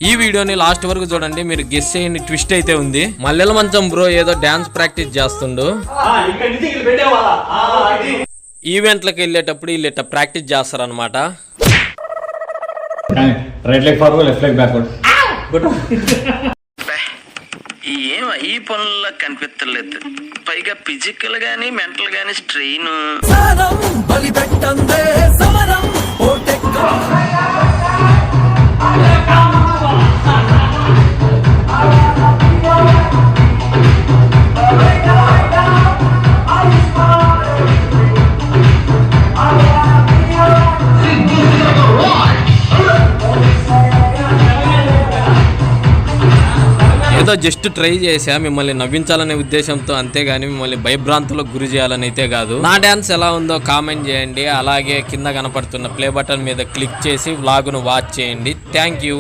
ఈ వీడియోని లాస్ట్ వరకు చూడండి, మీరు గెస్ చేయని ట్విస్ట్ అయితే ఉంది. మల్లెల మంచం బ్రో ఏదో డాన్స్ ప్రాక్టీస్ చేస్తుండు. ఈవెంట్లకు వెళ్ళేటప్పుడు వీళ్ళు ప్రాక్టీస్ చేస్తారనమాట. Right leg forward, left leg backward. ఏం ఈ పనుల్లో కనిపించలేదు. పైగా ఫిజికల్ గానీ మెంటల్ గానీ స్ట్రెయిన్. ఏదో జస్ట్ ట్రై చేసా మిమ్మల్ని నవ్వించాలనే ఉద్దేశంతో, అంతేగాని మిమ్మల్ని భయభ్రాంతులకు గురి చేయాలని అయితే కాదు. నా డాన్స్ ఎలా ఉందో కామెంట్ చేయండి. అలాగే కింద కనపడుతున్న ప్లే బటన్ మీద క్లిక్ చేసి వ్లాగ్ను వాచ్ చేయండి. Thank you.